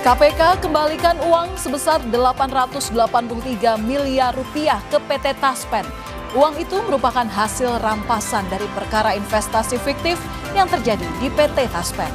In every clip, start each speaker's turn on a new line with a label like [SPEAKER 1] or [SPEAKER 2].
[SPEAKER 1] KPK kembalikan uang sebesar 883 miliar rupiah ke PT Taspen. Uang itu merupakan hasil rampasan dari perkara investasi fiktif yang terjadi di PT Taspen.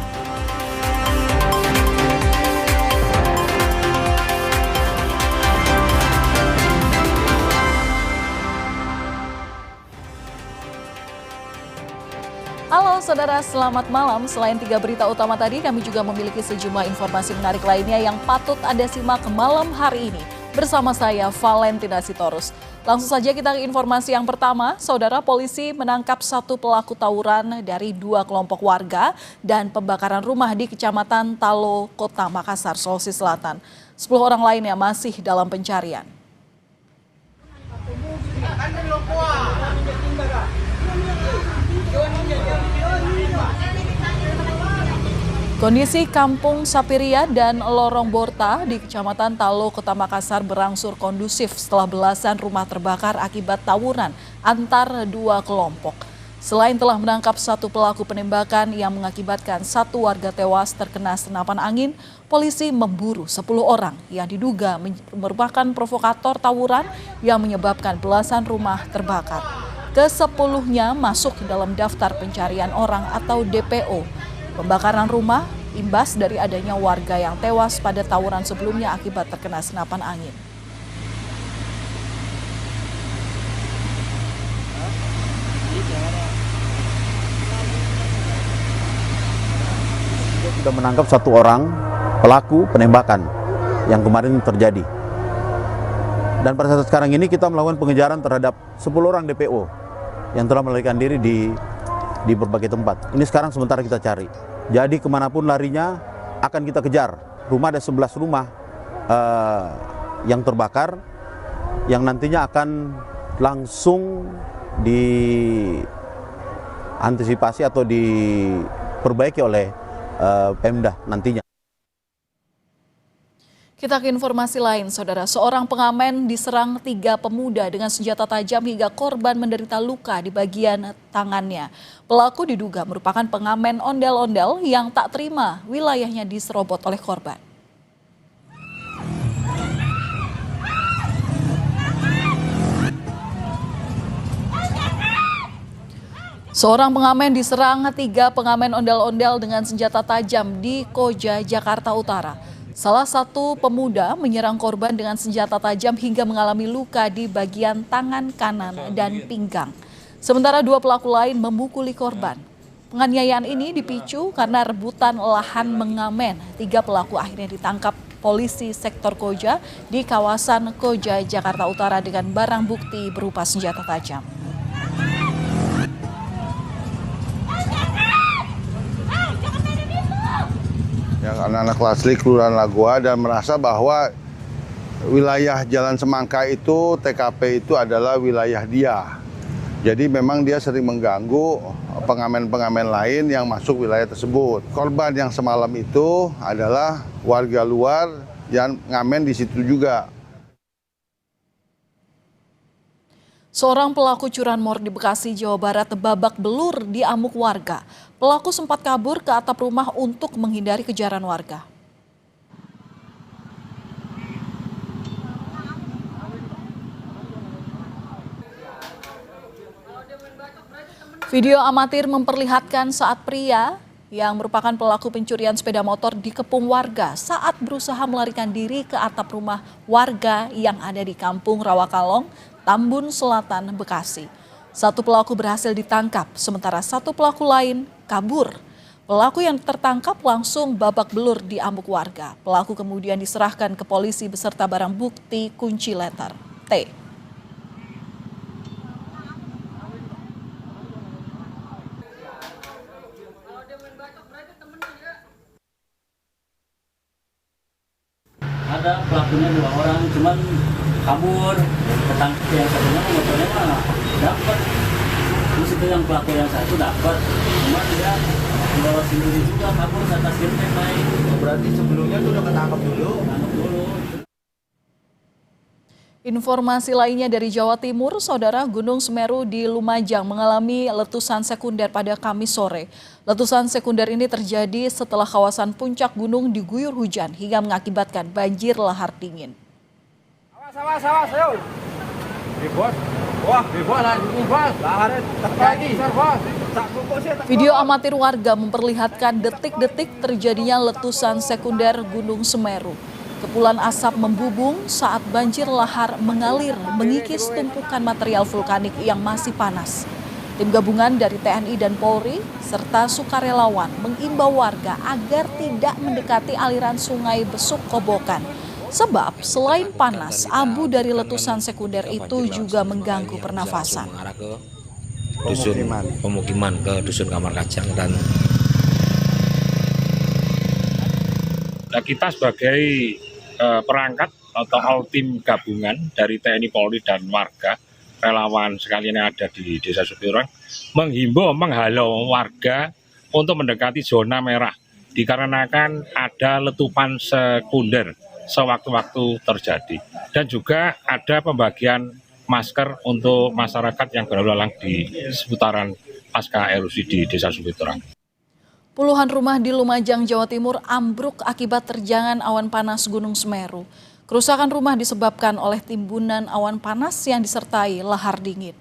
[SPEAKER 1] Halo saudara, selamat malam. Selain 3 berita utama tadi, kami juga memiliki sejumlah informasi menarik lainnya yang patut Anda simak malam hari ini. Bersama saya, Valentina Sitorus. Langsung saja kita ke informasi yang pertama. Saudara, polisi menangkap 1 pelaku tawuran dari 2 kelompok warga dan pembakaran rumah di Kecamatan Talo, Kota Makassar, Sulawesi Selatan. 10 orang lainnya masih dalam pencarian. Kondisi Kampung Sapiria dan Lorong Borta di Kecamatan Talo, Kota Makassar berangsur kondusif setelah belasan rumah terbakar akibat tawuran antar 2 kelompok. Selain telah menangkap 1 pelaku penembakan yang mengakibatkan 1 warga tewas terkena senapan angin, polisi memburu 10 orang yang diduga merupakan provokator tawuran yang menyebabkan belasan rumah terbakar. Ke-10-nya masuk dalam daftar pencarian orang atau DPO. Pembakaran rumah imbas dari adanya warga yang tewas pada tawuran sebelumnya akibat terkena senapan angin.
[SPEAKER 2] Sudah menangkap 1 orang pelaku penembakan yang kemarin terjadi. Dan pada saat sekarang ini kita melakukan pengejaran terhadap 10 orang DPO yang telah melarikan diri di berbagai tempat. Ini sekarang sementara kita cari. Jadi kemanapun larinya akan kita kejar. Rumah ada 11 rumah yang terbakar yang nantinya akan langsung diantisipasi atau diperbaiki oleh Pemda nantinya.
[SPEAKER 1] Kita ke informasi lain, saudara. Seorang pengamen diserang 3 pemuda dengan senjata tajam hingga korban menderita luka di bagian tangannya. Pelaku diduga merupakan pengamen ondel-ondel yang tak terima wilayahnya diserobot oleh korban. Seorang pengamen diserang 3 pengamen ondel-ondel dengan senjata tajam di Koja, Jakarta Utara. Salah satu pemuda menyerang korban dengan senjata tajam hingga mengalami luka di bagian tangan kanan dan pinggang. Sementara 2 pelaku lain memukuli korban. Penganiayaan ini dipicu karena rebutan lahan mengamen. 3 pelaku akhirnya ditangkap polisi sektor Koja di kawasan Koja, Jakarta Utara dengan barang bukti berupa senjata tajam.
[SPEAKER 3] Yang anak-anak Lasli, Kelurahan Lagoa, dan merasa bahwa wilayah Jalan Semangka itu, TKP itu adalah wilayah dia. Jadi memang dia sering mengganggu pengamen-pengamen lain yang masuk wilayah tersebut. Korban yang semalam itu adalah warga luar yang ngamen di situ juga.
[SPEAKER 1] Seorang pelaku curanmor di Bekasi, Jawa Barat babak belur diamuk warga. Pelaku sempat kabur ke atap rumah untuk menghindari kejaran warga. Video amatir memperlihatkan saat pria yang merupakan pelaku pencurian sepeda motor dikepung warga saat berusaha melarikan diri ke atap rumah warga yang ada di Kampung Rawakalong, Tambun Selatan, Bekasi. 1 pelaku berhasil ditangkap, sementara 1 pelaku lain kabur. Pelaku yang tertangkap langsung babak belur diamuk warga. Pelaku kemudian diserahkan ke polisi beserta barang bukti kunci letter T.
[SPEAKER 4] Ada pelakunya 2 orang, cuman kabur. Ketangkep yang satunya motornya mah dapat. Terus itu yang pelaku yang satu dapat, cuman dia bawa sendiri juga kabur ke atas genteng lain.
[SPEAKER 5] Berarti sebelumnya tuh udah ketangkep dulu?
[SPEAKER 4] Ketangkep dulu.
[SPEAKER 1] Informasi lainnya dari Jawa Timur, Saudara, Gunung Semeru di Lumajang mengalami letusan sekunder pada Kamis sore. Letusan sekunder ini terjadi setelah kawasan puncak gunung diguyur hujan hingga mengakibatkan banjir lahar dingin.
[SPEAKER 5] Awas, ayo. Bebas. Wah, bebas lah, bebas. Laharnya terjadi, bos.
[SPEAKER 1] Video amatir warga memperlihatkan detik-detik terjadinya letusan sekunder Gunung Semeru. Kepulan asap membubung saat banjir lahar mengalir mengikis tumpukan material vulkanik yang masih panas. Tim gabungan dari TNI dan Polri serta sukarelawan mengimbau warga agar tidak mendekati aliran sungai Besuk Kobokan. Sebab selain panas, abu dari letusan sekunder itu juga mengganggu pernafasan.
[SPEAKER 6] Pemukiman ke Dusun Kamar Kajang dan kita sebagai perangkat atau tim gabungan dari TNI, Polri dan warga relawan sekalian yang ada di Desa Supiturang menghalau warga untuk mendekati zona merah dikarenakan ada letupan sekunder sewaktu-waktu terjadi dan juga ada pembagian masker untuk masyarakat yang berlalu lalang di seputaran pasca erupsi di Desa Supiturang.
[SPEAKER 1] Puluhan rumah di Lumajang, Jawa Timur ambruk akibat terjangan awan panas Gunung Semeru. Kerusakan rumah disebabkan oleh timbunan awan panas yang disertai lahar dingin.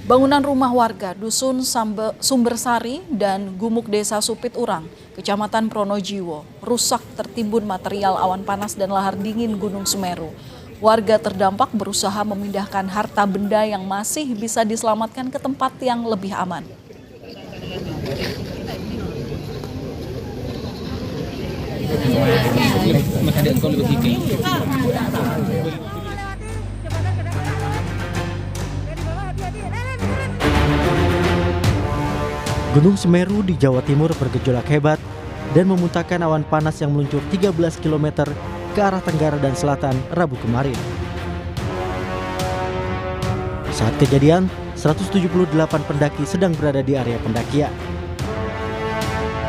[SPEAKER 1] Bangunan rumah warga Dusun Sumbersari dan Gumuk Desa Supiturang, Kecamatan Pronojiwo, rusak tertimbun material awan panas dan lahar dingin Gunung Semeru. Warga terdampak berusaha memindahkan harta benda yang masih bisa diselamatkan ke tempat yang lebih aman.
[SPEAKER 7] Gunung Semeru di Jawa Timur bergejolak hebat dan memuntahkan awan panas yang meluncur 13 km ke arah tenggara dan selatan Rabu kemarin. Saat kejadian, 178 pendaki sedang berada di area pendakian.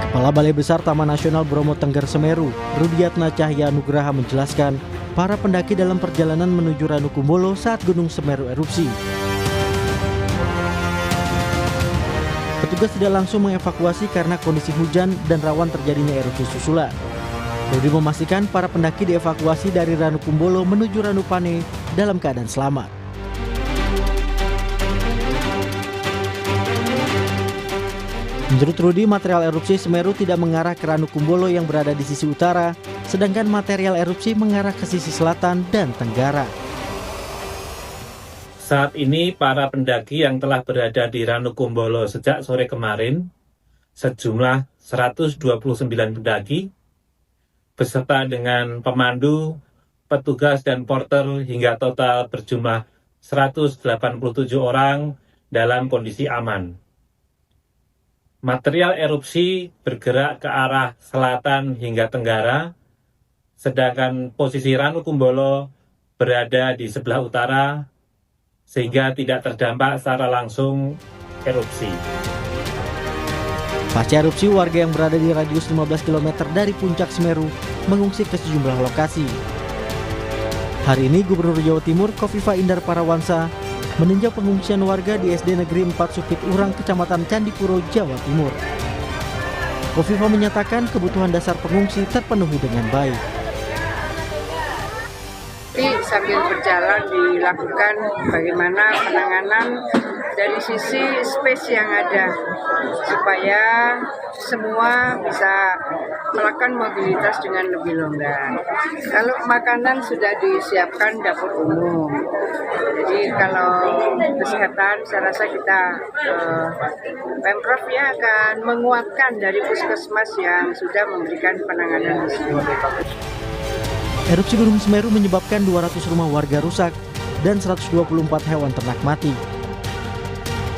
[SPEAKER 7] Kepala Balai Besar Taman Nasional Bromo Tengger Semeru, Rudiatna Cahya Nugraha menjelaskan, para pendaki dalam perjalanan menuju Ranukumbolo saat Gunung Semeru erupsi. Petugas tidak langsung mengevakuasi karena kondisi hujan dan rawan terjadinya erupsi susulan. Rudi memastikan para pendaki dievakuasi dari Ranukumbolo menuju Ranupane dalam keadaan selamat. Menurut Rudi, material erupsi Semeru tidak mengarah ke Ranukumbolo yang berada di sisi utara, sedangkan material erupsi mengarah ke sisi selatan dan tenggara.
[SPEAKER 8] Saat ini para pendaki yang telah berada di Ranukumbolo sejak sore kemarin, sejumlah 129 pendaki, beserta dengan pemandu, petugas, dan porter hingga total berjumlah 187 orang dalam kondisi aman. Material erupsi bergerak ke arah selatan hingga tenggara, sedangkan posisi Ranukumbolo berada di sebelah utara, sehingga tidak terdampak secara langsung erupsi.
[SPEAKER 7] Pasca erupsi, warga yang berada di radius 15 km dari puncak Semeru mengungsi ke sejumlah lokasi. Hari ini Gubernur Jawa Timur Kofifa Indar Parawansa meninjau pengungsian warga di SD Negeri 4 Supiturang, Kecamatan Candipuro, Jawa Timur. Kofifa menyatakan kebutuhan dasar pengungsi terpenuhi dengan baik.
[SPEAKER 9] Sambil berjalan dilakukan bagaimana penanganan dari sisi space yang ada supaya semua bisa melakukan mobilitas dengan lebih longgar. Kalau makanan sudah disiapkan dapur umum, jadi kalau kesehatan saya rasa kita Pemprov ya akan menguatkan dari puskesmas yang sudah memberikan penanganan di sini.
[SPEAKER 7] Erupsi Gunung Semeru menyebabkan 200 rumah warga rusak dan 124 hewan ternak mati.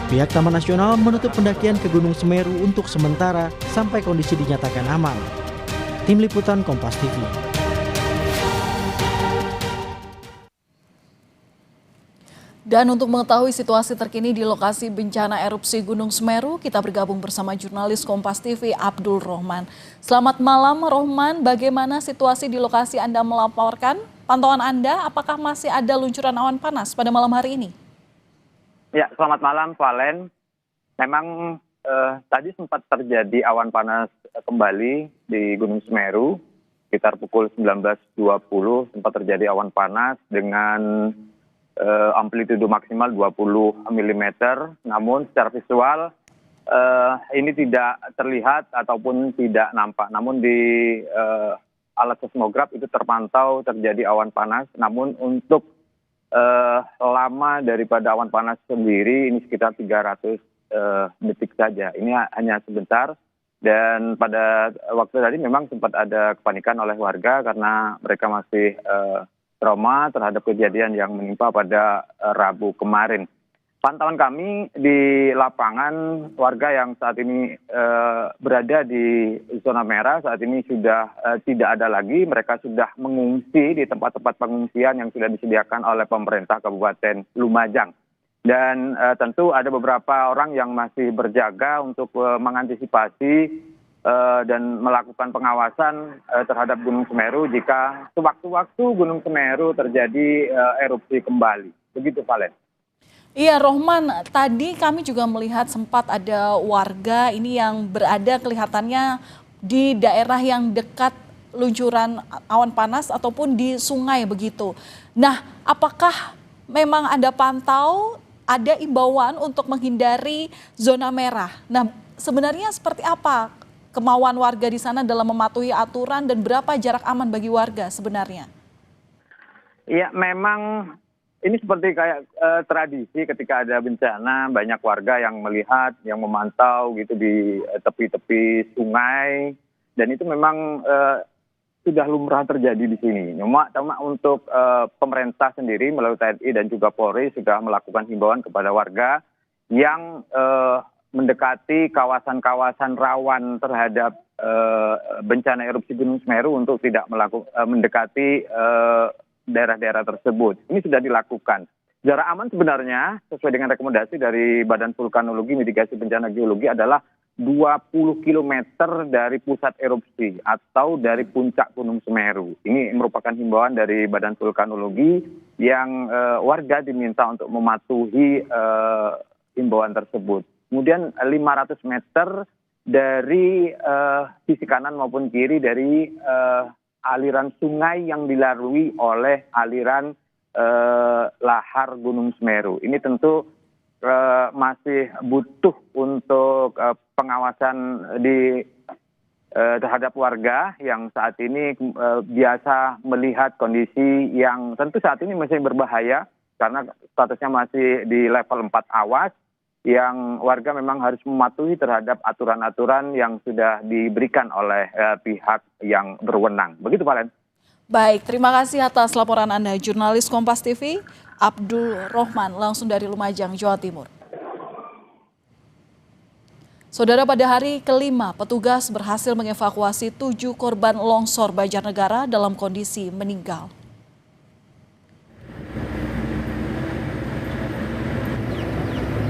[SPEAKER 7] Pihak Taman Nasional menutup pendakian ke Gunung Semeru untuk sementara sampai kondisi dinyatakan aman. Tim Liputan Kompas TV.
[SPEAKER 1] Dan untuk mengetahui situasi terkini di lokasi bencana erupsi Gunung Semeru, kita bergabung bersama jurnalis Kompas TV Abdul Rohman. Selamat malam Rohman, bagaimana situasi di lokasi Anda melaporkan? Pantauan Anda, apakah masih ada luncuran awan panas pada malam hari ini?
[SPEAKER 10] Ya, selamat malam Valen. Memang tadi sempat terjadi awan panas kembali di Gunung Semeru. Sekitar pukul 19.20 sempat terjadi awan panas dengan amplitudo maksimal 20 mm, namun secara visual ini tidak terlihat ataupun tidak nampak. Namun di alat seismograf itu terpantau terjadi awan panas, namun untuk lama daripada awan panas sendiri ini sekitar 300 detik saja. Ini hanya sebentar, dan pada waktu tadi memang sempat ada kepanikan oleh warga karena mereka masih trauma terhadap kejadian yang menimpa pada Rabu kemarin. Pantauan kami di lapangan, warga yang saat ini berada di zona merah saat ini sudah tidak ada lagi. Mereka sudah mengungsi di tempat-tempat pengungsian yang sudah disediakan oleh pemerintah Kabupaten Lumajang. Dan tentu ada beberapa orang yang masih berjaga untuk mengantisipasi dan melakukan pengawasan terhadap Gunung Semeru jika sewaktu-waktu Gunung Semeru terjadi erupsi kembali. Begitu, Valen.
[SPEAKER 1] Iya, Rohman, tadi kami juga melihat sempat ada warga ini yang berada kelihatannya di daerah yang dekat luncuran awan panas ataupun di sungai begitu. Nah, apakah memang Anda pantau ada imbauan untuk menghindari zona merah? Nah, sebenarnya seperti apa kemauan warga di sana dalam mematuhi aturan dan berapa jarak aman bagi warga sebenarnya?
[SPEAKER 10] Iya, memang ini seperti kayak tradisi ketika ada bencana, banyak warga yang melihat, yang memantau gitu di tepi-tepi sungai, dan itu memang sudah lumrah terjadi di sini. Cuma untuk pemerintah sendiri melalui TNI dan juga Polri sudah melakukan himbauan kepada warga yang mendekati kawasan-kawasan rawan terhadap bencana erupsi Gunung Semeru untuk tidak mendekati daerah-daerah tersebut. Ini sudah dilakukan. Jarak aman sebenarnya sesuai dengan rekomendasi dari Badan Vulkanologi Mitigasi Bencana Geologi adalah 20 km dari pusat erupsi atau dari puncak Gunung Semeru. Ini merupakan himbauan dari Badan Vulkanologi yang warga diminta untuk mematuhi himbauan tersebut. Kemudian 500 meter dari sisi kanan maupun kiri dari aliran sungai yang dilalui oleh aliran lahar Gunung Semeru. Ini tentu masih butuh untuk pengawasan terhadap warga yang saat ini biasa melihat kondisi yang tentu saat ini masih berbahaya karena statusnya masih di level 4 awas. Yang warga memang harus mematuhi terhadap aturan-aturan yang sudah diberikan oleh pihak yang berwenang. Begitu, Valen.
[SPEAKER 1] Baik, terima kasih atas laporan Anda, jurnalis Kompas TV Abdul Rohman, langsung dari Lumajang, Jawa Timur. Saudara, pada hari kelima, petugas berhasil mengevakuasi 7 korban longsor Banjarnegara dalam kondisi meninggal.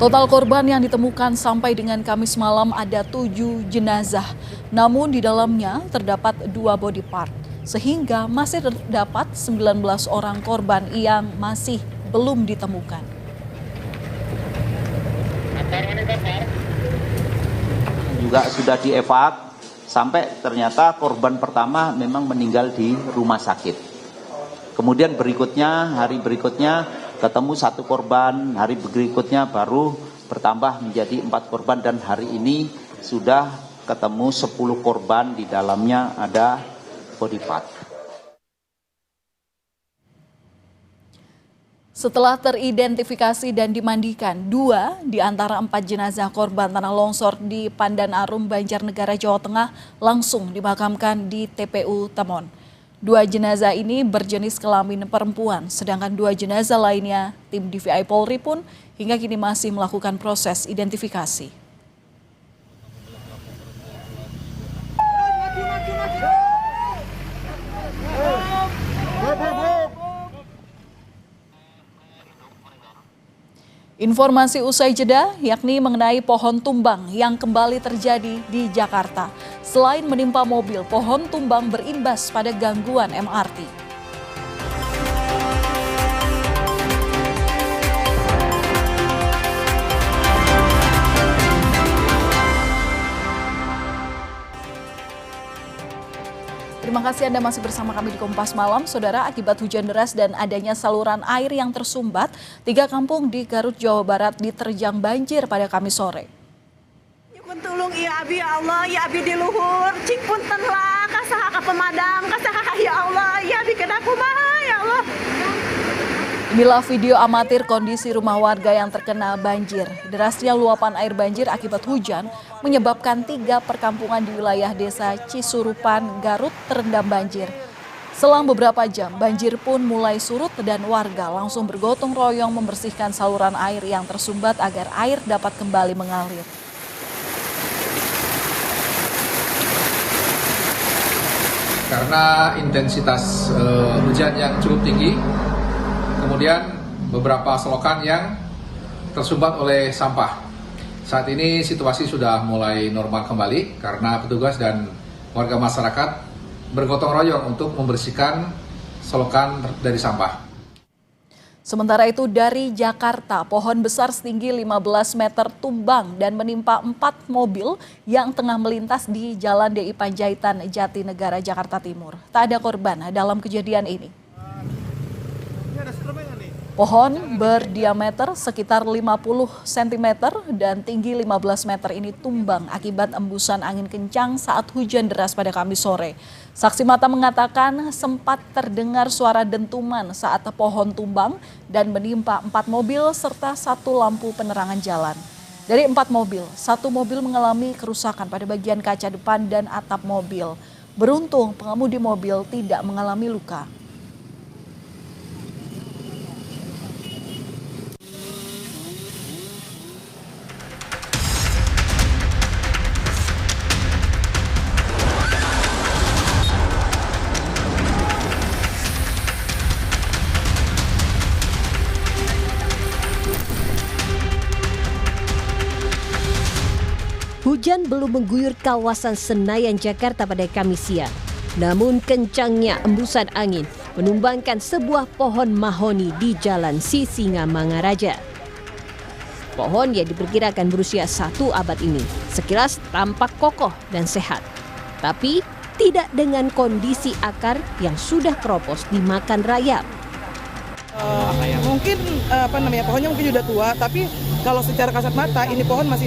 [SPEAKER 1] Total korban yang ditemukan sampai dengan Kamis malam ada 7 jenazah, namun di dalamnya terdapat 2 body part, sehingga masih terdapat 19 orang korban yang masih belum ditemukan.
[SPEAKER 11] Juga sudah dievakuasi sampai ternyata korban pertama memang meninggal di rumah sakit. Kemudian berikutnya, hari berikutnya ketemu 1 korban, hari berikutnya baru bertambah menjadi 4 korban, dan hari ini sudah ketemu 10 korban, di dalamnya ada body part.
[SPEAKER 1] Setelah teridentifikasi dan dimandikan, 2 di antara 4 jenazah korban tanah longsor di Pandan Arum, Banjarnegara, Jawa Tengah langsung dimakamkan di TPU Temon. 2 jenazah ini berjenis kelamin perempuan, sedangkan 2 jenazah lainnya tim DVI Polri pun hingga kini masih melakukan proses identifikasi. Informasi usai jeda yakni mengenai pohon tumbang yang kembali terjadi di Jakarta. Selain menimpa mobil, pohon tumbang berimbas pada gangguan MRT. Terima kasih Anda masih bersama kami di Kompas Malam. Saudara, akibat hujan deras dan adanya saluran air yang tersumbat, 3 kampung di Garut, Jawa Barat diterjang banjir pada Kamis sore.
[SPEAKER 12] Nyukun tulung ya Abi, ya Allah, ya Abi di luhur, cing punten lah, kasaha ka pemadam, kasaha ya Allah, ya Abi kena kumaha ya Allah.
[SPEAKER 1] Inilah video amatir kondisi rumah warga yang terkena banjir. Derasnya luapan air banjir akibat hujan menyebabkan 3 perkampungan di wilayah desa Cisurupan, Garut terendam banjir. Selang beberapa jam, banjir pun mulai surut dan warga langsung bergotong royong membersihkan saluran air yang tersumbat agar air dapat kembali mengalir.
[SPEAKER 13] Karena intensitas hujan yang cukup tinggi, kemudian beberapa selokan yang tersumbat oleh sampah. Saat ini situasi sudah mulai normal kembali karena petugas dan warga masyarakat bergotong royong untuk membersihkan selokan dari sampah.
[SPEAKER 1] Sementara itu dari Jakarta, pohon besar setinggi 15 meter tumbang dan menimpa 4 mobil yang tengah melintas di Jalan DI Panjaitan, Jatinegara, Jakarta Timur. Tak ada korban dalam kejadian ini. Pohon berdiameter sekitar 50 cm dan tinggi 15 meter ini tumbang akibat embusan angin kencang saat hujan deras pada Kamis sore. Saksi mata mengatakan sempat terdengar suara dentuman saat pohon tumbang dan menimpa 4 mobil serta 1 lampu penerangan jalan. Dari 4 mobil, 1 mobil mengalami kerusakan pada bagian kaca depan dan atap mobil. Beruntung pengemudi mobil tidak mengalami luka.
[SPEAKER 14] Hujan belum mengguyur kawasan Senayan, Jakarta pada Kamis siang. Namun kencangnya embusan angin menumbangkan sebuah pohon mahoni di Jalan Sisingamangaraja. Pohon yang diperkirakan berusia 1 abad ini sekilas tampak kokoh dan sehat. Tapi tidak dengan kondisi akar yang sudah keropos dimakan rayap.
[SPEAKER 12] Mungkin pohonnya mungkin sudah tua, tapi kalau secara kasat mata ini pohon masih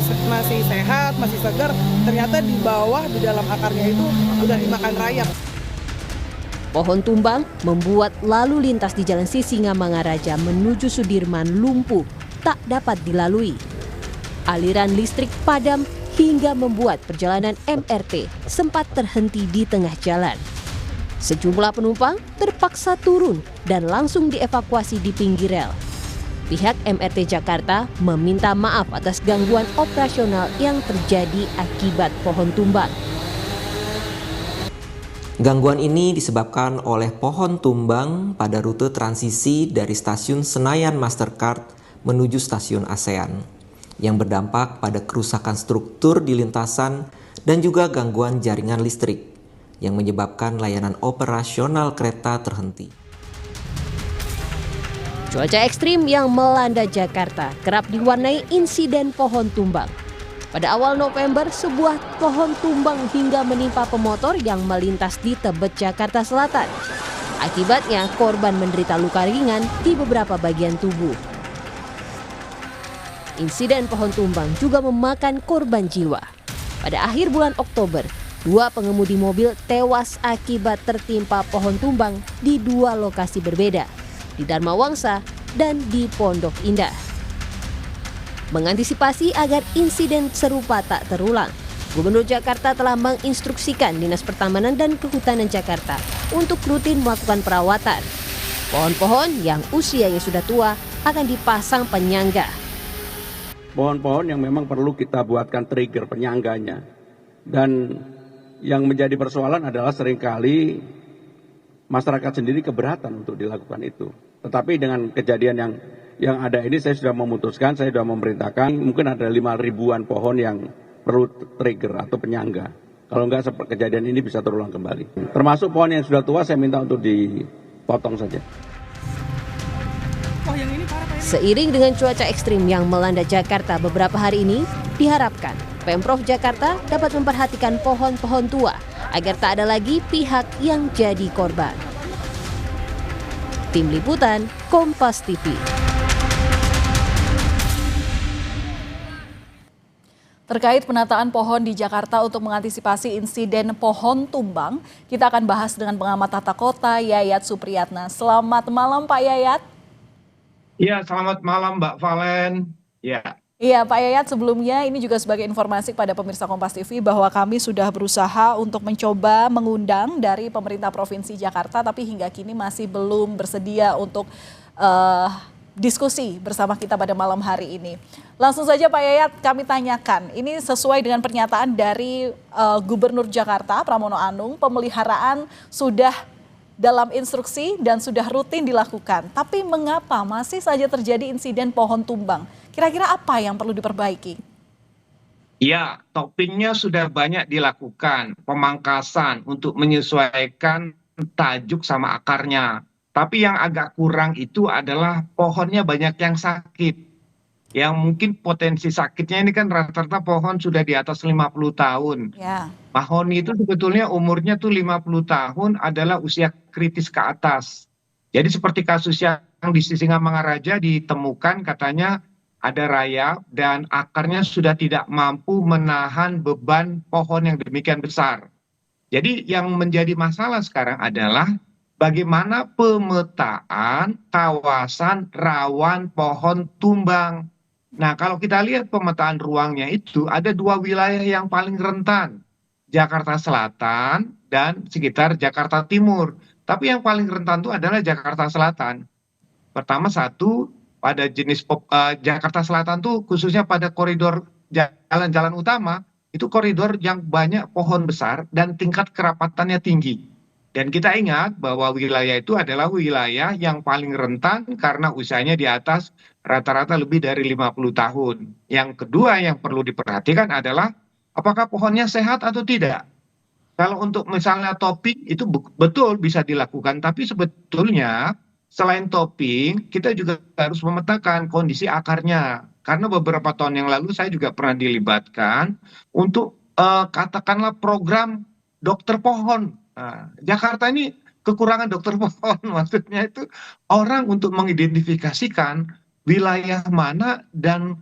[SPEAKER 12] sehat, masih segar. Ternyata di bawah di dalam akarnya itu sudah dimakan rayap.
[SPEAKER 14] Pohon tumbang membuat lalu lintas di Jalan Sisingamangaraja menuju Sudirman lumpuh, tak dapat dilalui. Aliran listrik padam hingga membuat perjalanan MRT sempat terhenti di tengah jalan. Sejumlah penumpang terpaksa turun dan langsung dievakuasi di pinggir rel. Pihak MRT Jakarta meminta maaf atas gangguan operasional yang terjadi akibat pohon tumbang.
[SPEAKER 15] Gangguan ini disebabkan oleh pohon tumbang pada rute transisi dari stasiun Senayan Mastercard menuju stasiun ASEAN, yang berdampak pada kerusakan struktur di lintasan dan juga gangguan jaringan listrik, yang menyebabkan layanan operasional kereta terhenti.
[SPEAKER 14] Cuaca ekstrim yang melanda Jakarta kerap diwarnai insiden pohon tumbang. Pada awal November, sebuah pohon tumbang hingga menimpa pemotor yang melintas di Tebet, Jakarta Selatan. Akibatnya, korban menderita luka ringan di beberapa bagian tubuh. Insiden pohon tumbang juga memakan korban jiwa. Pada akhir bulan Oktober, 2 pengemudi mobil tewas akibat tertimpa pohon tumbang di 2 lokasi berbeda, di Dharma Wangsa dan di Pondok Indah. Mengantisipasi agar insiden serupa tak terulang, Gubernur Jakarta telah menginstruksikan Dinas Pertamanan dan Kehutanan Jakarta untuk rutin melakukan perawatan. Pohon-pohon yang usianya sudah tua akan dipasang penyangga.
[SPEAKER 16] Pohon-pohon yang memang perlu kita buatkan trigger penyangganya. Dan yang menjadi persoalan adalah seringkali masyarakat sendiri keberatan untuk dilakukan itu. Tetapi dengan kejadian yang ada ini, saya sudah memutuskan, saya sudah memerintahkan mungkin ada 5.000-an pohon yang perlu trigger atau penyangga. Kalau enggak kejadian ini bisa terulang kembali. Termasuk pohon yang sudah tua saya minta untuk dipotong saja.
[SPEAKER 14] Seiring dengan cuaca ekstrim yang melanda Jakarta beberapa hari ini, diharapkan Pemprov Jakarta dapat memperhatikan pohon-pohon tua agar tak ada lagi pihak yang jadi korban. Tim Liputan, Kompas TV.
[SPEAKER 1] Terkait penataan pohon di Jakarta untuk mengantisipasi insiden pohon tumbang, kita akan bahas dengan pengamat tata kota Yayat Supriyatna. Selamat malam Pak Yayat.
[SPEAKER 17] Iya, selamat malam Mbak Valen.
[SPEAKER 1] Iya Pak Yayat, sebelumnya ini juga sebagai informasi kepada pemirsa Kompas TV bahwa kami sudah berusaha untuk mencoba mengundang dari pemerintah Provinsi Jakarta, tapi hingga kini masih belum bersedia untuk diskusi bersama kita pada malam hari ini. Langsung saja Pak Yayat kami tanyakan, ini sesuai dengan pernyataan dari Gubernur Jakarta Pramono Anung, pemeliharaan sudah dalam instruksi dan sudah rutin dilakukan. Tapi mengapa masih saja terjadi insiden pohon tumbang? Kira-kira apa yang perlu diperbaiki?
[SPEAKER 17] Ya, toppingnya sudah banyak dilakukan, pemangkasan untuk menyesuaikan tajuk sama akarnya. Tapi yang agak kurang itu adalah pohonnya banyak yang sakit. Yang mungkin potensi sakitnya ini kan rata-rata pohon sudah di atas 50 tahun.
[SPEAKER 1] Ya.
[SPEAKER 17] Mahoni itu sebetulnya umurnya tuh 50 tahun adalah usia kritis ke atas. Jadi seperti kasus yang di Sisingamangaraja ditemukan katanya ada rayap dan akarnya sudah tidak mampu menahan beban pohon yang demikian besar. Jadi yang menjadi masalah sekarang adalah bagaimana pemetaan kawasan rawan pohon tumbang. Nah, kalau kita lihat pemetaan ruangnya itu ada 2 wilayah yang paling rentan. Jakarta Selatan dan sekitar Jakarta Timur. Tapi yang paling rentan itu adalah Jakarta Selatan. Pertama satu, pada jenis Jakarta Selatan tuh khususnya pada koridor jalan-jalan utama, itu koridor yang banyak pohon besar dan tingkat kerapatannya tinggi. Dan kita ingat bahwa wilayah itu adalah wilayah yang paling rentan karena usianya di atas rata-rata lebih dari 50 tahun. Yang kedua yang perlu diperhatikan adalah apakah pohonnya sehat atau tidak. Kalau untuk misalnya topping itu betul bisa dilakukan, tapi sebetulnya selain topping kita juga harus memetakan kondisi akarnya. Karena beberapa tahun yang lalu saya juga pernah dilibatkan untuk katakanlah program dokter pohon. Nah, Jakarta ini kekurangan dokter pohon, maksudnya itu orang untuk mengidentifikasikan wilayah mana dan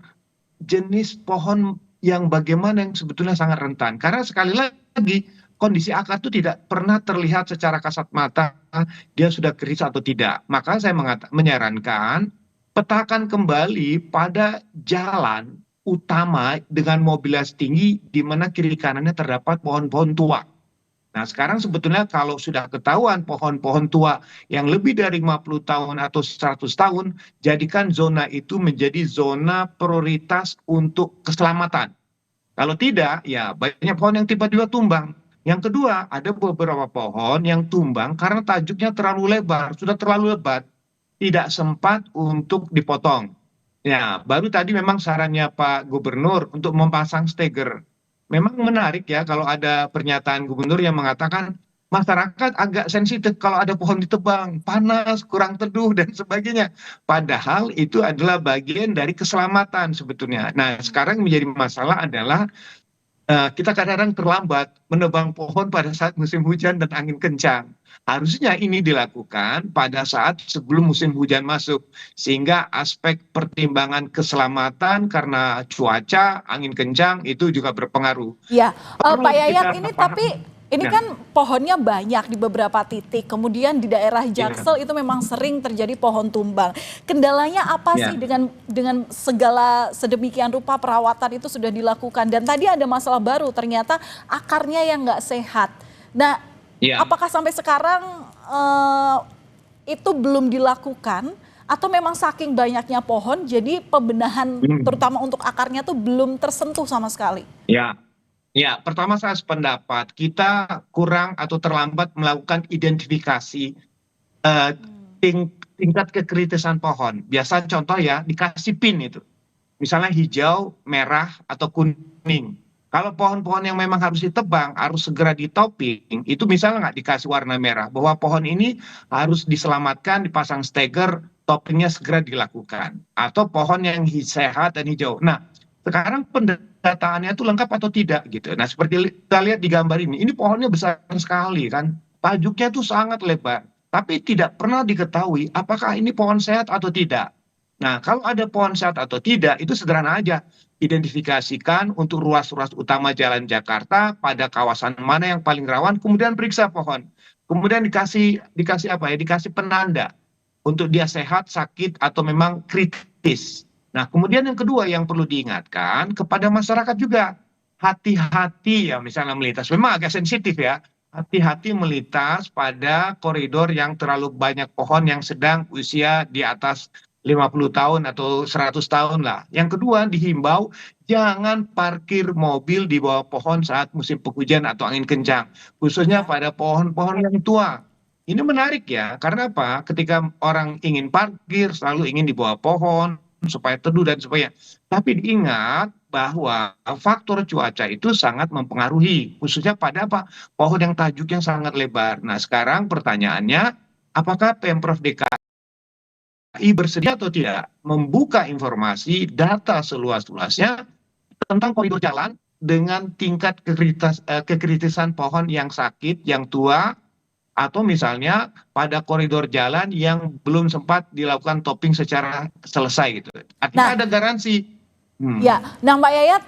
[SPEAKER 17] jenis pohon yang bagaimana yang sebetulnya sangat rentan. Karena sekali lagi kondisi akar itu tidak pernah terlihat secara kasat mata dia sudah kritis atau tidak. Maka saya menyarankan petakan kembali pada jalan utama dengan mobilitas tinggi di mana kiri kanannya terdapat pohon-pohon tua. Nah sekarang sebetulnya kalau sudah ketahuan pohon-pohon tua yang lebih dari 50 tahun atau 100 tahun, jadikan zona itu menjadi zona prioritas untuk keselamatan. Kalau tidak, ya banyak pohon yang tiba-tiba tumbang. Yang kedua, ada beberapa pohon yang tumbang karena tajuknya terlalu lebar, sudah terlalu lebat, tidak sempat untuk dipotong. Ya, baru tadi memang sarannya Pak Gubernur untuk memasang steger. Memang menarik ya kalau ada pernyataan gubernur yang mengatakan masyarakat agak sensitif kalau ada pohon ditebang, panas, kurang teduh dan sebagainya. Padahal itu adalah bagian dari keselamatan sebetulnya. Nah sekarang menjadi masalah adalah kita kadang-kadang terlambat menebang pohon pada saat musim hujan dan angin kencang. Harusnya ini dilakukan pada saat sebelum musim hujan masuk. Sehingga aspek pertimbangan keselamatan karena cuaca, angin kencang itu juga berpengaruh.
[SPEAKER 1] Ya, Pak Yayat ini tapi ini kan pohonnya banyak di beberapa titik. Kemudian di daerah Jaksel itu memang sering terjadi pohon tumbang. Kendalanya apa sih dengan segala sedemikian rupa perawatan itu sudah dilakukan. Dan tadi ada masalah baru, ternyata akarnya yang nggak sehat. Nah, apakah sampai sekarang itu belum dilakukan atau memang saking banyaknya pohon jadi pembenahan terutama untuk akarnya tuh belum tersentuh sama sekali?
[SPEAKER 17] Ya, Ya, pertama saya sependapat kita kurang atau terlambat melakukan identifikasi eh, tingkat kekritisan pohon. Biasa contoh ya dikasih pin itu. Misalnya hijau, merah, atau kuning. Kalau pohon-pohon yang memang harus ditebang, harus segera ditoping, itu misalnya nggak dikasih warna merah, bahwa pohon ini harus diselamatkan, dipasang steger, toppingnya segera dilakukan. Atau pohon yang sehat dan hijau. Nah, sekarang pendataannya itu lengkap atau tidak gitu. Nah, seperti kita lihat di gambar ini pohonnya besar sekali kan, tajuknya tuh sangat lebar, tapi tidak pernah diketahui apakah ini pohon sehat atau tidak. Nah, kalau ada pohon sehat atau tidak, itu sederhana aja. Identifikasikan untuk ruas-ruas utama Jalan Jakarta pada kawasan mana yang paling rawan, kemudian periksa pohon. Kemudian dikasih apa ya? Dikasih penanda untuk dia sehat, sakit, atau memang kritis. Nah, kemudian yang kedua yang perlu diingatkan kepada masyarakat juga, hati-hati ya misalnya melintas. Memang agak sensitif ya. Hati-hati melintas pada koridor yang terlalu banyak pohon yang sedang usia di atas 50 tahun atau 100 tahun lah. Yang kedua dihimbau jangan parkir mobil di bawah pohon saat musim penghujan atau angin kencang. Khususnya pada pohon-pohon yang tua. Ini menarik ya, karena apa? Ketika orang ingin parkir selalu ingin di bawah pohon supaya teduh dan sebagainya. Tapi diingat bahwa faktor cuaca itu sangat mempengaruhi. Khususnya pada apa? Pohon yang tajuknya sangat lebar. Nah sekarang pertanyaannya, apakah Pemprov DKI bersedia atau tidak membuka informasi data seluas-luasnya tentang koridor jalan dengan tingkat kekritisan pohon yang sakit, yang tua, atau misalnya pada koridor jalan yang belum sempat dilakukan topping secara selesai gitu. Artinya ada garansi.
[SPEAKER 1] Ya, nah Mbak Yayat,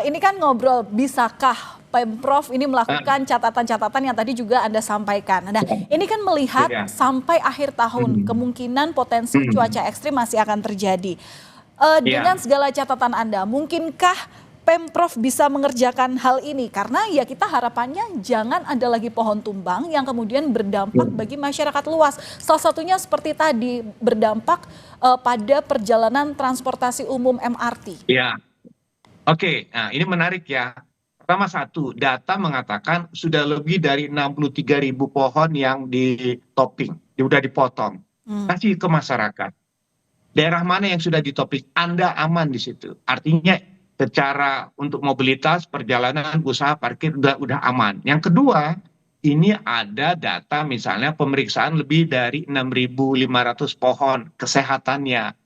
[SPEAKER 1] ini kan ngobrol, bisakah Pemprov ini melakukan catatan-catatan yang tadi juga Anda sampaikan. Nah, ini kan melihat sampai akhir tahun kemungkinan potensi cuaca ekstrim masih akan terjadi. Dengan segala catatan Anda, mungkinkah Pemprov bisa mengerjakan hal ini? Karena ya kita harapannya jangan ada lagi pohon tumbang yang kemudian berdampak bagi masyarakat luas. Salah satunya seperti tadi berdampak pada perjalanan transportasi umum MRT.
[SPEAKER 17] Ya, oke. Nah ini menarik ya. Pertama satu, data mengatakan sudah lebih dari 63.000 pohon yang ditoping, sudah dipotong. Kasih ke masyarakat. Daerah mana yang sudah ditoping, Anda aman di situ. Artinya secara untuk mobilitas, perjalanan, usaha, parkir udah aman. Yang kedua, ini ada data misalnya pemeriksaan lebih dari 6.500 pohon kesehatannya.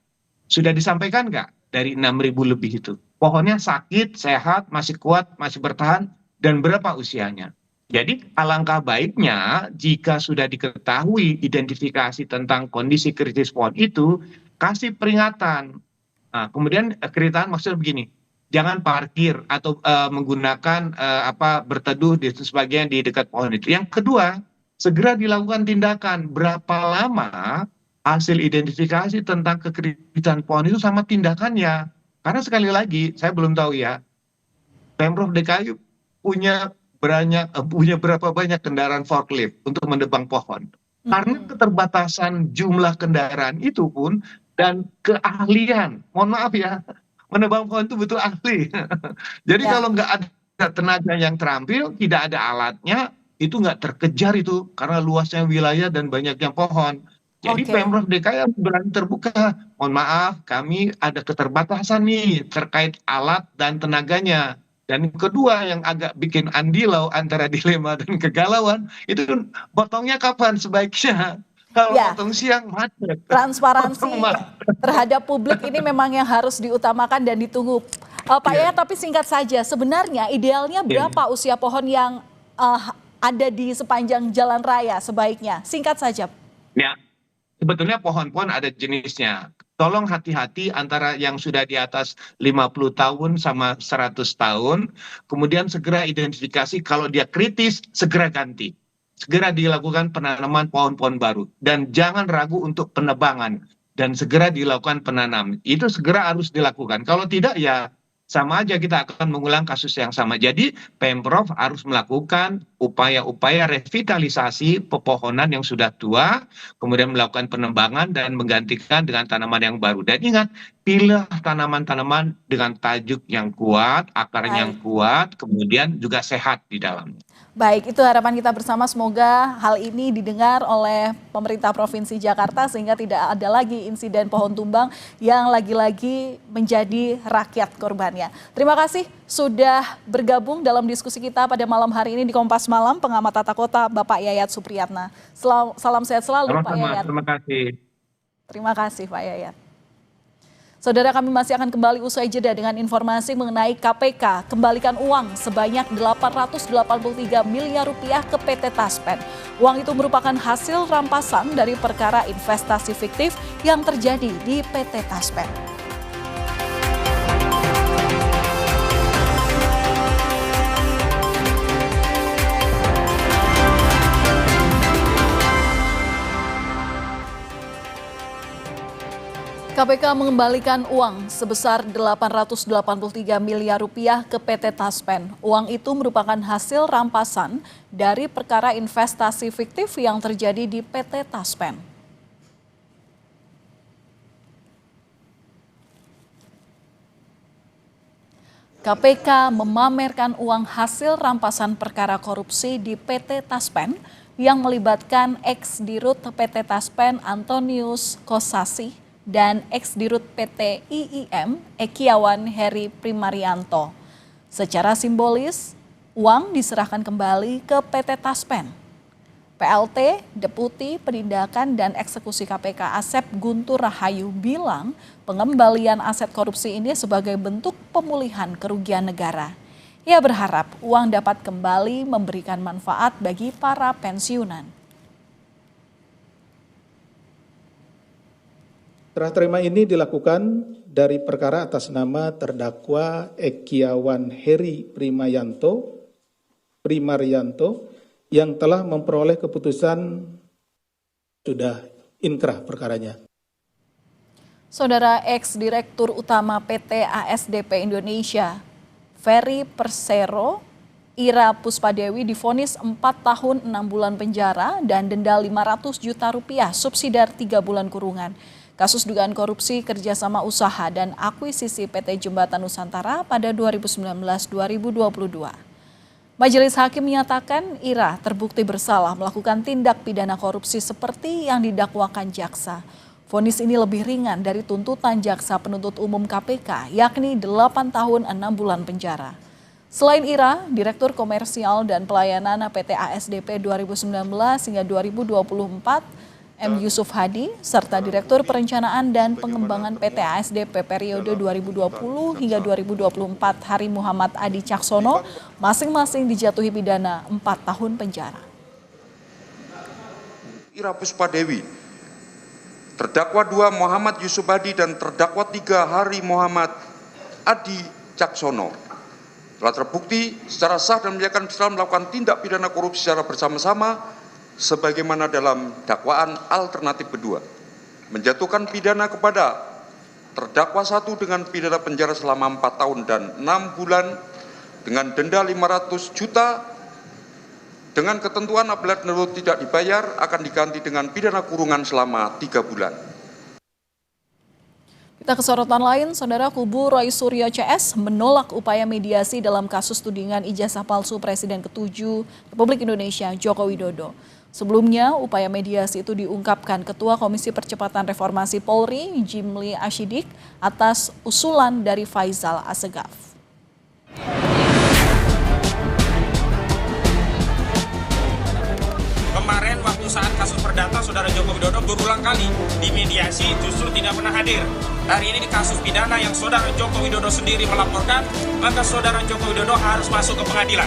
[SPEAKER 17] Sudah disampaikan nggak dari 6.000 lebih itu? Pohonnya sakit, sehat, masih kuat, masih bertahan, dan berapa usianya. Jadi alangkah baiknya jika sudah diketahui identifikasi tentang kondisi kritis pohon itu, kasih peringatan. Nah, kemudian keringatan maksudnya begini, jangan parkir atau menggunakan berteduh di sebagian di dekat pohon itu. Yang kedua, segera dilakukan tindakan. Berapa lama hasil identifikasi tentang kekritisan pohon itu sama tindakannya? Karena sekali lagi, saya belum tahu ya, Pemprov DKI punya berapa banyak kendaraan forklift untuk menebang pohon. Karena keterbatasan jumlah kendaraan itu pun dan keahlian, mohon maaf ya, menebang pohon itu butuh ahli. Jadi kalau nggak ada tenaga yang terampil, tidak ada alatnya, itu nggak terkejar itu karena luasnya wilayah dan banyaknya pohon. Jadi Pemprov DKI harus berani terbuka. Mohon maaf, kami ada keterbatasan nih terkait alat dan tenaganya. Dan kedua yang agak bikin andilau antara dilema dan kegalauan, itu potongnya kapan sebaiknya? Kalau potong siang macet.
[SPEAKER 1] Transparansi terhadap publik ini memang yang harus diutamakan dan ditunggu. Pak Yayat, tapi singkat saja, sebenarnya idealnya berapa usia pohon yang ada di sepanjang jalan raya sebaiknya? Singkat saja.
[SPEAKER 17] Ya. Sebetulnya pohon-pohon ada jenisnya. Tolong hati-hati antara yang sudah di atas 50 tahun sama 100 tahun. Kemudian segera identifikasi kalau dia kritis, segera ganti. Segera dilakukan penanaman pohon-pohon baru. Dan jangan ragu untuk penebangan. Dan segera dilakukan penanam. Itu segera harus dilakukan. Kalau tidak ya sama aja kita akan mengulang kasus yang sama. Jadi Pemprov harus melakukan upaya-upaya revitalisasi pepohonan yang sudah tua, kemudian melakukan penebangan dan menggantikan dengan tanaman yang baru. Dan ingat, pilih tanaman-tanaman dengan tajuk yang kuat, akarnya yang kuat, kemudian juga sehat di dalamnya.
[SPEAKER 1] Baik, itu harapan kita bersama, semoga hal ini didengar oleh pemerintah Provinsi Jakarta sehingga tidak ada lagi insiden pohon tumbang yang lagi-lagi menjadi rakyat korbannya. Terima kasih sudah bergabung dalam diskusi kita pada malam hari ini di Kompas Malam, pengamat tata kota Bapak Yayat Supriyatna. Salam sehat selalu Pak Yayat.
[SPEAKER 17] Terima kasih.
[SPEAKER 1] Terima kasih Pak Yayat. Saudara, kami masih akan kembali usai jeda dengan informasi mengenai KPK kembalikan uang sebanyak 883 miliar rupiah ke PT Taspen. Uang itu merupakan hasil rampasan dari perkara investasi fiktif yang terjadi di PT Taspen. KPK mengembalikan uang sebesar 883 miliar rupiah ke PT Taspen. Uang itu merupakan hasil rampasan dari perkara investasi fiktif yang terjadi di PT Taspen. KPK memamerkan uang hasil rampasan perkara korupsi di PT Taspen yang melibatkan ex-dirut PT Taspen Antonius Kosasi dan ex-dirut PT IIM Ekiawan Heri Primarianto. Secara simbolis, uang diserahkan kembali ke PT Taspen. PLT, Deputi Penindakan dan Eksekusi KPK Asep Guntur Rahayu bilang pengembalian aset korupsi ini sebagai bentuk pemulihan kerugian negara. Ia berharap uang dapat kembali memberikan manfaat bagi para pensiunan.
[SPEAKER 18] Serah terima ini dilakukan dari perkara atas nama terdakwa Ekiawan Heri Primarianto yang telah memperoleh keputusan sudah inkrah perkaranya.
[SPEAKER 1] Saudara, ex-direktur utama PT ASDP Indonesia, Ferry Persero, Ira Puspadewi divonis 4 tahun 6 bulan penjara dan denda 500 juta rupiah subsidiar 3 bulan kurungan. Kasus dugaan korupsi kerjasama usaha dan akuisisi PT Jembatan Nusantara pada 2019-2022. Majelis Hakim menyatakan Ira terbukti bersalah melakukan tindak pidana korupsi seperti yang didakwakan jaksa. Vonis ini lebih ringan dari tuntutan jaksa penuntut umum KPK, yakni 8 tahun 6 bulan penjara. Selain Ira, Direktur Komersial dan Pelayanan PT ASDP 2019 hingga 2024, M. Yusuf Hadi, serta Direktur Perencanaan dan Pengembangan PT ASDP periode 2020 hingga 2024 Hari Muhammad Adi Caksono, masing-masing dijatuhi pidana 4 tahun penjara.
[SPEAKER 19] Ira Puspadewi, terdakwa 2 Muhammad Yusuf Hadi dan terdakwa 3 Hari Muhammad Adi Caksono telah terbukti secara sah dan menyatakan bersalah melakukan tindak pidana korupsi secara bersama-sama sebagaimana dalam dakwaan alternatif kedua, menjatuhkan pidana kepada terdakwa 1 dengan pidana penjara selama 4 tahun dan 6 bulan dengan denda 500 juta dengan ketentuan apabila denda tidak dibayar akan diganti dengan pidana kurungan selama 3 bulan.
[SPEAKER 1] Kita ke sorotan lain, Saudara, kubu Roy Suryo CS menolak upaya mediasi dalam kasus tudingan ijazah palsu Presiden ke-7 Republik Indonesia Joko Widodo. Sebelumnya, upaya mediasi itu diungkapkan Ketua Komisi Percepatan Reformasi Polri, Jimli Ashidik, atas usulan dari Faisal Assegaf.
[SPEAKER 20] Kemarin waktu saat kasus perdata Saudara Joko Widodo berulang kali dimediasi justru tidak pernah hadir. Hari ini di kasus pidana yang Saudara Joko Widodo sendiri melaporkan, maka Saudara Joko Widodo harus masuk ke pengadilan.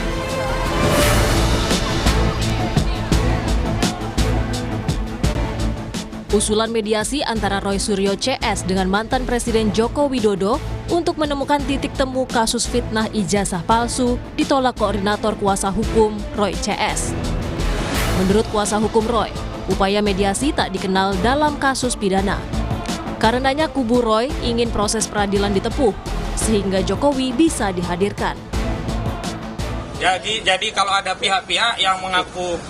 [SPEAKER 14] Usulan mediasi antara Roy Suryo CS dengan mantan Presiden Joko Widodo untuk menemukan titik temu kasus fitnah ijazah palsu ditolak Koordinator Kuasa Hukum Roy CS. Menurut Kuasa Hukum Roy, upaya mediasi tak dikenal dalam kasus pidana. Karenanya kubu Roy ingin proses peradilan ditempuh, sehingga Jokowi bisa dihadirkan.
[SPEAKER 20] Jadi kalau ada pihak-pihak yang mengaku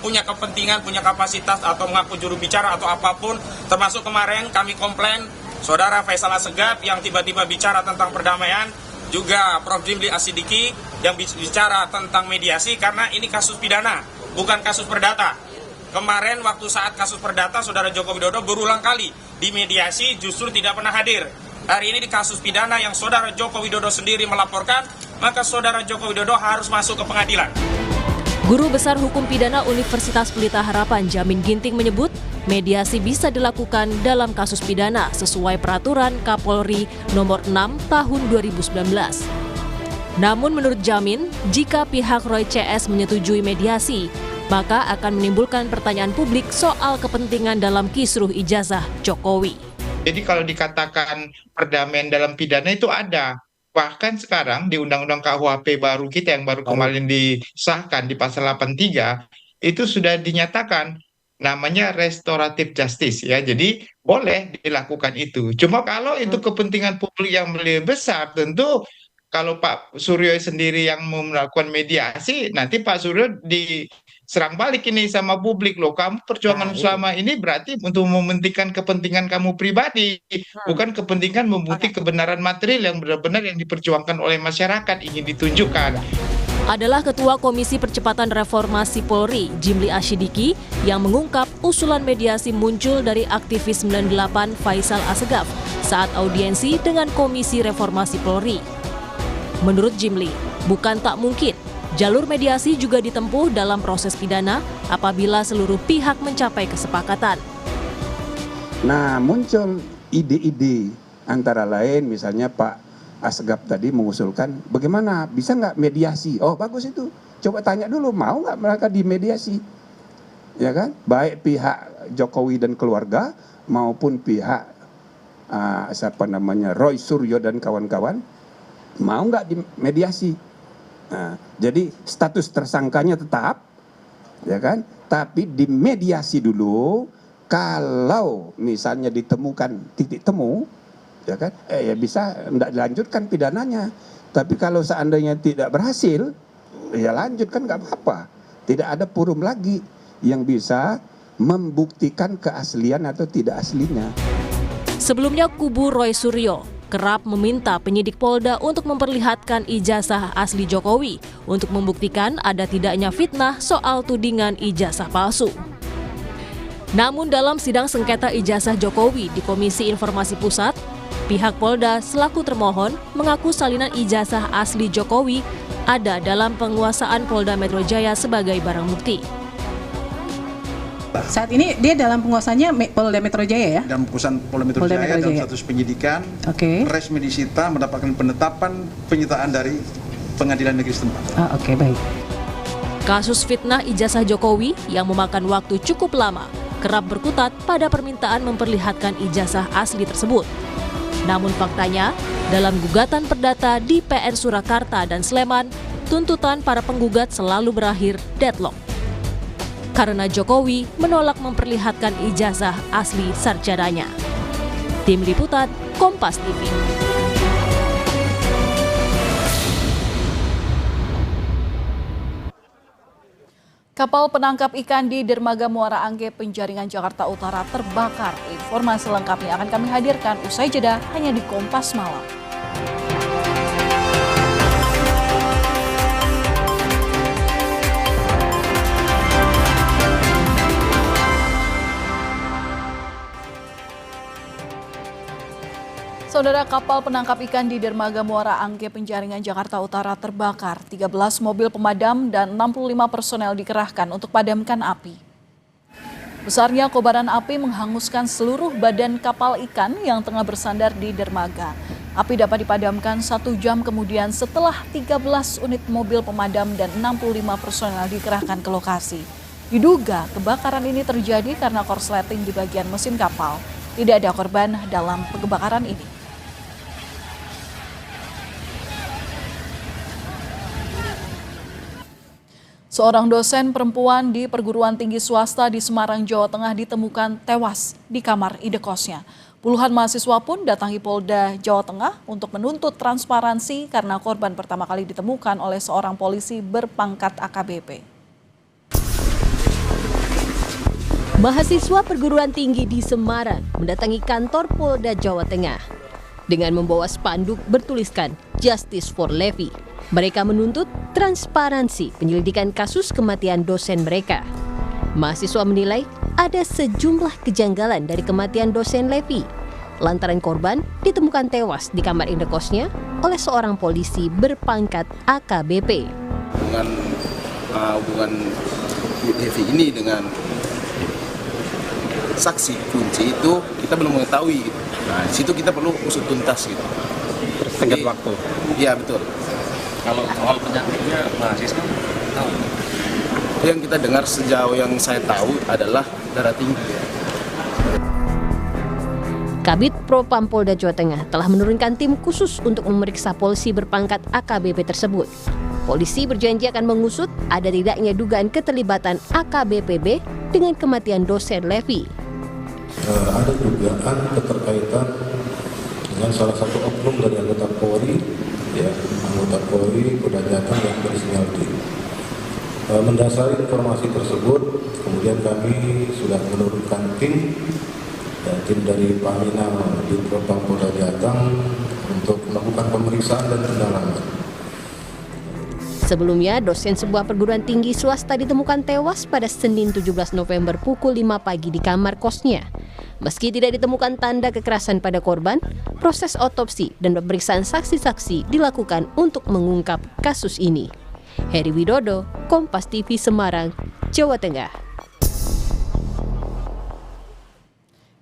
[SPEAKER 20] punya kepentingan, punya kapasitas atau mengaku juru bicara atau apapun, termasuk kemarin kami komplain Saudara Faisal Asegaf yang tiba-tiba bicara tentang perdamaian, juga Prof. Jimli Asyidiki yang bicara tentang mediasi, karena ini kasus pidana, bukan kasus perdata. Kemarin waktu saat kasus perdata, Saudara Joko Widodo berulang kali di mediasi justru tidak pernah hadir. Hari ini di kasus pidana yang Saudara Joko Widodo sendiri melaporkan, maka Saudara Joko Widodo harus masuk ke pengadilan.
[SPEAKER 14] Guru Besar Hukum Pidana Universitas Pelita Harapan Jamin Ginting menyebut mediasi bisa dilakukan dalam kasus pidana sesuai peraturan Kapolri nomor 6 tahun 2019. Namun menurut Jamin, jika pihak Roy CS menyetujui mediasi, maka akan menimbulkan pertanyaan publik soal kepentingan dalam kisruh ijazah Jokowi.
[SPEAKER 21] Jadi kalau dikatakan perdamaian dalam pidana itu ada. Bahkan sekarang di Undang-Undang KUHP baru kita yang baru kemarin disahkan di pasal 83, itu sudah dinyatakan namanya restoratif justice ya. Jadi boleh dilakukan itu. Cuma kalau itu kepentingan publik yang lebih besar, tentu kalau Pak Suryo sendiri yang melakukan mediasi, nanti Pak Suryo diserang balik ini sama publik, loh kamu perjuangan selama ini berarti untuk mementingkan kepentingan kamu pribadi, bukan kepentingan membukti kebenaran material yang benar-benar yang diperjuangkan oleh masyarakat ingin ditunjukkan.
[SPEAKER 14] Adalah Ketua Komisi Percepatan Reformasi Polri, Jimli Asyidiki, yang mengungkap usulan mediasi muncul dari aktivis 98 Faisal Asegaf saat audiensi dengan Komisi Reformasi Polri. Menurut Jimli, bukan tak mungkin jalur mediasi juga ditempuh dalam proses pidana apabila seluruh pihak mencapai kesepakatan.
[SPEAKER 16] Nah, muncul ide-ide antara lain misalnya Pak Asegaf tadi mengusulkan bagaimana bisa nggak mediasi? Oh bagus itu, coba tanya dulu mau nggak mereka dimediasi, ya kan? Baik pihak Jokowi dan keluarga maupun pihak Roy Suryo dan kawan-kawan mau nggak dimediasi? Nah, jadi status tersangkanya tetap, ya kan? Tapi dimediasi dulu. Kalau misalnya ditemukan titik temu, ya kan? Ya bisa tidak dilanjutkan pidananya. Tapi kalau seandainya tidak berhasil, ya lanjutkan nggak apa-apa. Tidak ada forum lagi yang bisa membuktikan keaslian atau tidak aslinya.
[SPEAKER 14] Sebelumnya kubu Roy Suryo kerap meminta penyidik Polda untuk memperlihatkan ijazah asli Jokowi untuk membuktikan ada tidaknya fitnah soal tudingan ijazah palsu. Namun dalam sidang sengketa ijazah Jokowi di Komisi Informasi Pusat, pihak Polda selaku termohon mengaku salinan ijazah asli Jokowi ada dalam penguasaan Polda Metro Jaya sebagai barang bukti.
[SPEAKER 22] Saat ini dia dalam penguasaannya Polda Metro Jaya ya?
[SPEAKER 23] Dalam penguasaan Polda Metro Jaya dalam status penyidikan, resmi disita mendapatkan penetapan penyitaan dari pengadilan negeri setempat.
[SPEAKER 22] Baik.
[SPEAKER 14] Kasus fitnah ijazah Jokowi yang memakan waktu cukup lama kerap berkutat pada permintaan memperlihatkan ijazah asli tersebut. Namun faktanya, dalam gugatan perdata di PN Surakarta dan Sleman, tuntutan para penggugat selalu berakhir deadlock. Karena Jokowi menolak memperlihatkan ijazah asli sarjananya. Tim Liputan, Kompas TV.
[SPEAKER 1] Kapal penangkap ikan di Dermaga Muara Angke Penjaringan Jakarta Utara terbakar. Informasi lengkapnya akan kami hadirkan usai jeda hanya di Kompas Malam. Saudara, kapal penangkap ikan di Dermaga Muara Angke Penjaringan Jakarta Utara terbakar. 13 mobil pemadam dan 65 personel dikerahkan untuk padamkan api. Besarnya kobaran api menghanguskan seluruh badan kapal ikan yang tengah bersandar di dermaga. Api dapat dipadamkan 1 jam kemudian setelah 13 unit mobil pemadam dan 65 personel dikerahkan ke lokasi. Diduga kebakaran ini terjadi karena korsleting di bagian mesin kapal. Tidak ada korban dalam kebakaran ini. Seorang dosen perempuan di perguruan tinggi swasta di Semarang, Jawa Tengah ditemukan tewas di kamar indekosnya. Puluhan mahasiswa pun datangi Polda Jawa Tengah untuk menuntut transparansi karena korban pertama kali ditemukan oleh seorang polisi berpangkat AKBP.
[SPEAKER 14] Mahasiswa perguruan tinggi di Semarang mendatangi kantor Polda Jawa Tengah dengan membawa spanduk bertuliskan Justice for Levi. Mereka menuntut transparansi penyelidikan kasus kematian dosen mereka. Mahasiswa menilai ada sejumlah kejanggalan dari kematian dosen Levi lantaran korban ditemukan tewas di kamar indekosnya oleh seorang polisi berpangkat AKBP.
[SPEAKER 2] Hubungan Levi ini dengan saksi kunci itu kita belum mengetahui. Nah, di situ kita perlu usut tuntas gitu.
[SPEAKER 3] Tenggat waktu.
[SPEAKER 2] Iya, betul.
[SPEAKER 3] Kalau soal penyakitnya mahasiswa tahu.
[SPEAKER 2] Yang kita dengar sejauh yang saya tahu adalah darah tinggi.
[SPEAKER 14] Kabid Propam Polda Jawa Tengah telah menurunkan tim khusus untuk memeriksa polisi berpangkat AKBP tersebut. Polisi berjanji akan mengusut ada tidaknya dugaan keterlibatan AKBPB dengan kematian dosen Levi.
[SPEAKER 4] Ada dugaan keterkaitan dengan salah satu oknum dari anggota Polri, anggota Polri Polda Jateng yang berinisial D. Mendasari informasi tersebut, kemudian kami sudah menurunkan tim dari Paminal di Propam Polda Jateng untuk melakukan pemeriksaan dan pendalaman.
[SPEAKER 14] Sebelumnya, dosen sebuah perguruan tinggi swasta ditemukan tewas pada Senin 17 November pukul 5 pagi di kamar kosnya. Meski tidak ditemukan tanda kekerasan pada korban, proses otopsi dan pemeriksaan saksi-saksi dilakukan untuk mengungkap kasus ini. Heri Widodo, Kompas TV Semarang, Jawa Tengah.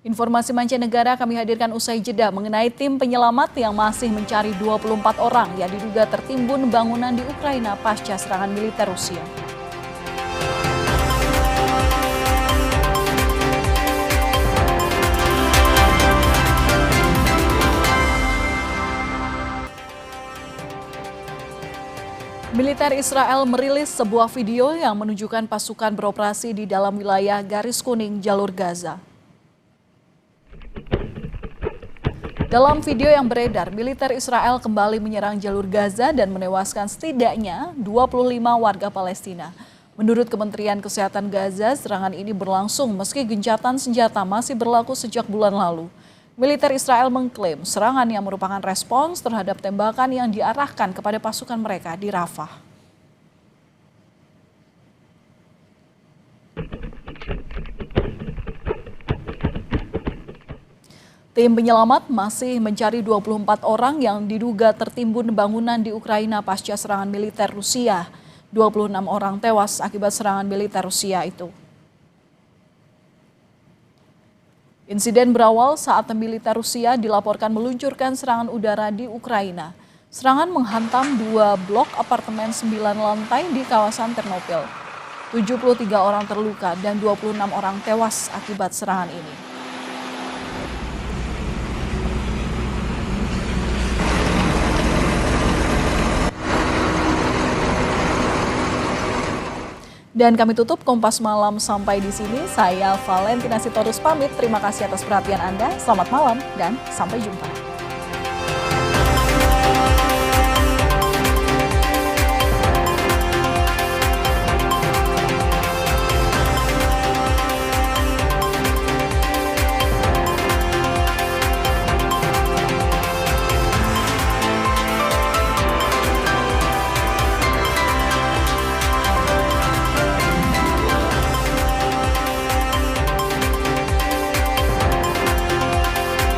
[SPEAKER 1] Informasi mancanegara kami hadirkan usai jeda mengenai tim penyelamat yang masih mencari 24 orang yang diduga tertimbun bangunan di Ukraina pasca serangan militer Rusia. Militer Israel merilis sebuah video yang menunjukkan pasukan beroperasi di dalam wilayah garis kuning jalur Gaza. Dalam video yang beredar, militer Israel kembali menyerang jalur Gaza dan menewaskan setidaknya 25 warga Palestina. Menurut Kementerian Kesehatan Gaza, serangan ini berlangsung meski gencatan senjata masih berlaku sejak bulan lalu. Militer Israel mengklaim serangan yang merupakan respons terhadap tembakan yang diarahkan kepada pasukan mereka di Rafah. Tim penyelamat masih mencari 24 orang yang diduga tertimbun bangunan di Ukraina pasca serangan militer Rusia. 26 orang tewas akibat serangan militer Rusia itu. Insiden berawal saat militer Rusia dilaporkan meluncurkan serangan udara di Ukraina. Serangan menghantam 2 blok apartemen 9 lantai di kawasan Ternopil. 73 orang terluka dan 26 orang tewas akibat serangan ini. Dan kami tutup Kompas Malam sampai di sini. Saya Valentina Sitorus pamit. Terima kasih atas perhatian Anda. Selamat malam dan sampai jumpa.